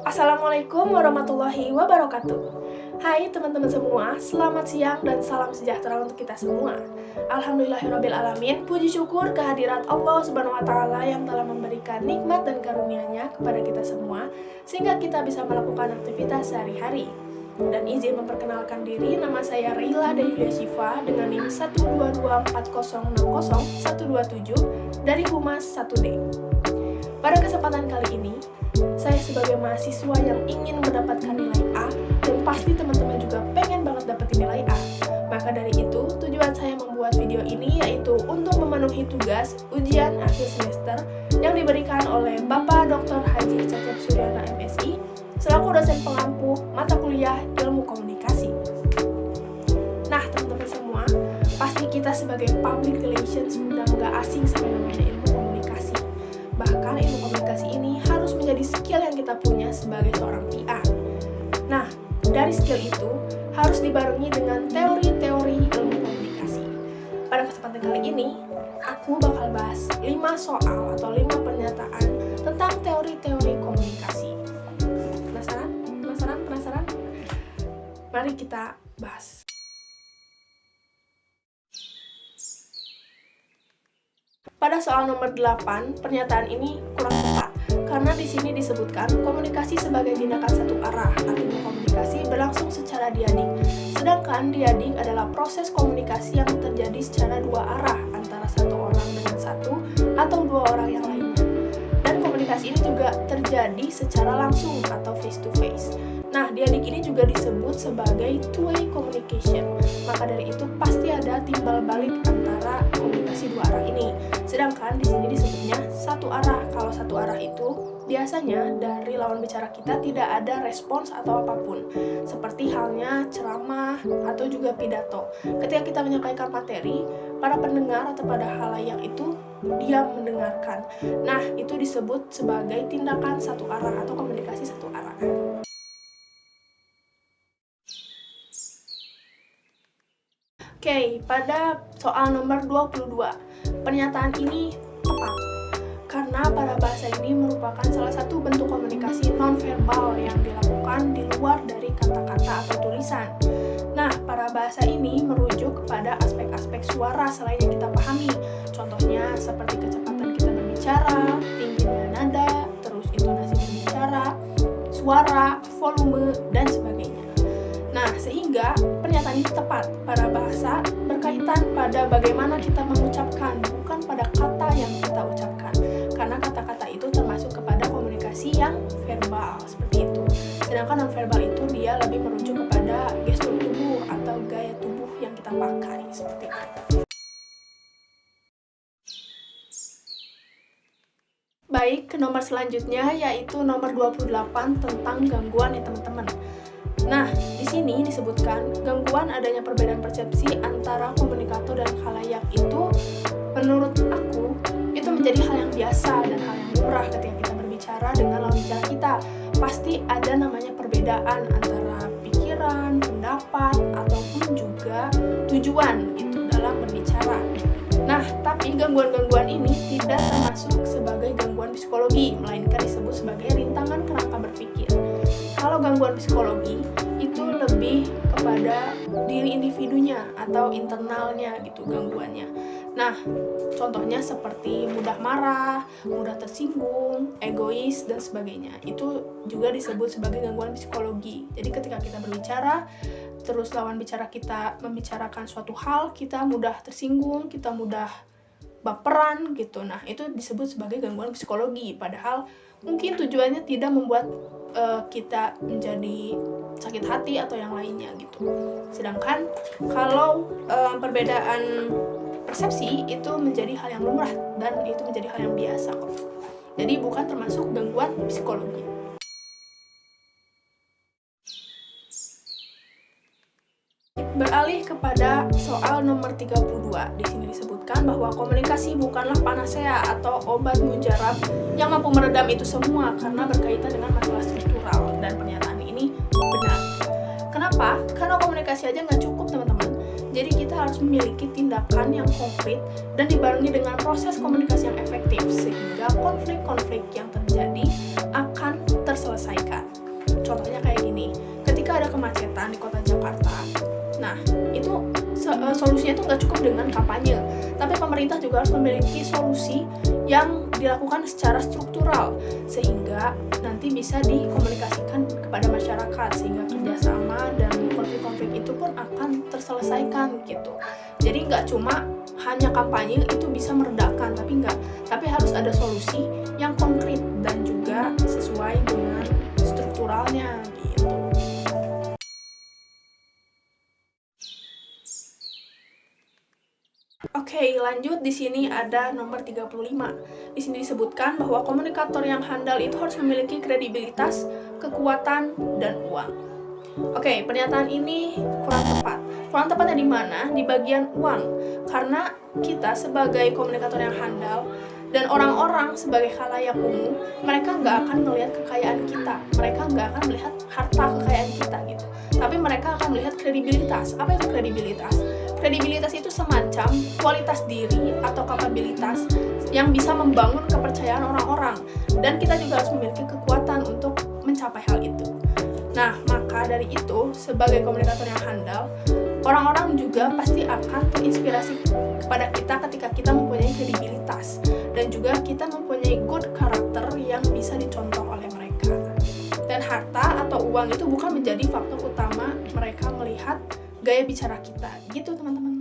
Assalamualaikum warahmatullahi wabarakatuh. Hai teman-teman semua, selamat siang dan salam sejahtera untuk kita semua. Alhamdulillahirrabbilalamin, puji syukur kehadirat Allah Subhanahu wa Ta'ala yang telah memberikan nikmat dan karunia-Nya kepada kita semua, sehingga kita bisa melakukan aktivitas sehari-hari. Dan izin memperkenalkan diri, nama saya Rila Dayulia Syifa dengan NIM 12240600127 dari Humas 1D. Pada kesempatan kali ini, saya sebagai mahasiswa yang ingin mendapatkan nilai A, dan pasti teman-teman juga pengen banget dapetin nilai A. Maka dari itu, tujuan saya membuat video ini yaitu untuk memenuhi tugas ujian akhir semester yang diberikan oleh Bapak Dr. Haji Cecep Suryana MSI, selaku dosen pengampu mata kuliah Ilmu Komunikasi. Nah, teman-teman semua, pasti kita sebagai public relations udah nggak asing sama namanya ilmu komunikasi. Bahkan ilmu komunikasi ini harus menjadi skill yang kita punya sebagai seorang PR. Nah, dari skill itu harus dibarengi dengan teori-teori ilmu komunikasi. Pada kesempatan kali ini, aku bakal bahas 5 soal atau 5 pernyataan tentang teori-teori komunikasi. Penasaran? Mari kita bahas. Pada soal nomor 8, pernyataan ini kurang tepat karena di sini disebutkan komunikasi sebagai tindakan satu arah, artinya komunikasi berlangsung secara diadik. Sedangkan diadik adalah proses komunikasi yang terjadi secara dua arah antara satu orang dengan satu atau dua orang yang lainnya. Dan komunikasi ini juga terjadi secara langsung atau face to face. Nah, diadik ini juga disebut sebagai two-way communication. Maka dari itu pasti ada timbal balik antara komunikasi dua arah ini. Sedangkan di sini disebutnya satu arah. Kalau satu arah itu biasanya dari lawan bicara kita tidak ada respons atau apapun. Seperti halnya ceramah atau juga pidato. Ketika kita menyampaikan materi, para pendengar atau pada halayak itu diam mendengarkan. Nah, itu disebut sebagai tindakan satu arah atau komunikasi satu arah. Oke, pada soal nomor 22, pernyataan ini tepat. Karena pada bahasa ini merupakan salah satu bentuk komunikasi nonverbal yang dilakukan di luar dari kata-kata atau tulisan. Nah, para bahasa ini merujuk kepada aspek-aspek suara selain yang kita pahami. Contohnya seperti kecepatan kita berbicara, tingginya nada, terus intonasi berbicara, suara, volume, dan sebagainya. Nah, sehingga pernyataan ini tepat. Para bahasa berkaitan pada bagaimana kita mengucapkan, bukan pada kata yang kita ucapkan. Karena kata-kata itu termasuk kepada komunikasi yang verbal, seperti itu. Sedangkan non-verbal itu dia lebih merujuk kepada gestur tubuh atau gaya tubuh yang kita pakai, seperti itu. Baik, ke nomor selanjutnya yaitu nomor 28 tentang gangguan ya teman-teman. Nah, di sini disebutkan gangguan adanya perbedaan persepsi antara komunikator dan khalayak itu menurut aku itu menjadi hal yang biasa dan hal yang lumrah ketika kita berbicara dengan lawan bicara kita. Pasti ada namanya perbedaan antara pikiran, pendapat, ataupun juga tujuan itu dalam berbicara. Nah, tapi gangguan-gangguan ini tidak termasuk sebagai gangguan psikologi, melainkan disebut sebagai rintangan kerangka berpikir. Kalau gangguan psikologi itu lebih kepada diri individunya atau internalnya gitu gangguannya. Nah, contohnya seperti mudah marah, mudah tersinggung, egois, dan sebagainya. Itu juga disebut sebagai gangguan psikologi. Jadi ketika kita berbicara, terus lawan bicara kita membicarakan suatu hal, kita mudah tersinggung, kita mudah baperan gitu. Nah, itu disebut sebagai gangguan psikologi. Padahal mungkin tujuannya tidak membuat kita menjadi sakit hati atau yang lainnya gitu. Sedangkan kalau perbedaan persepsi itu menjadi hal yang lumrah dan itu menjadi hal yang biasa kok. Jadi bukan termasuk gangguan psikologi. Beralih kepada soal nomor 32. Di sini disebutkan bahwa komunikasi bukanlah panacea atau obat mujarab yang mampu meredam itu semua karena berkaitan dengan masalah struktural, dan pernyataan ini benar. Kenapa? Karena komunikasi aja nggak cukup teman-teman. Jadi kita harus memiliki tindakan yang konkret dan dibarengi dengan proses komunikasi yang efektif sehingga konflik-konflik yang terjadi akan terselesaikan. dengan kampanye. Tapi pemerintah juga harus memiliki solusi yang dilakukan secara struktural sehingga nanti bisa dikomunikasikan kepada masyarakat, sehingga kerjasama dan konflik-konflik itu pun akan terselesaikan gitu. Jadi nggak cuma hanya kampanye itu bisa meredakan, tapi harus ada solusi yang konkret dan juga sesuai dengan strukturalnya gitu. Oke, lanjut. Di sini ada nomor 35. Di sini disebutkan bahwa komunikator yang handal itu harus memiliki kredibilitas, kekuatan, dan uang. Oke, pernyataan ini kurang tepat. Kurang tepatnya di mana? Di bagian uang. Karena kita sebagai komunikator yang handal dan orang-orang sebagai khalayak umum, mereka nggak akan melihat kekayaan kita, mereka nggak akan melihat harta kekayaan kita gitu. Tapi mereka akan melihat kredibilitas. Apa itu kredibilitas? Kredibilitas itu semacam kualitas diri atau kapabilitas yang bisa membangun kepercayaan orang-orang, dan kita juga harus memiliki kekuatan untuk mencapai hal itu. Nah, maka dari itu, sebagai komunikator yang handal, orang-orang juga pasti akan terinspirasi kepada kita ketika kita mempunyai kredibilitas dan juga kita mempunyai good karakter yang bisa dicontoh oleh mereka. Dan harta atau uang itu bukan menjadi faktor utama mereka melihat gaya bicara kita. Gitu, teman-teman.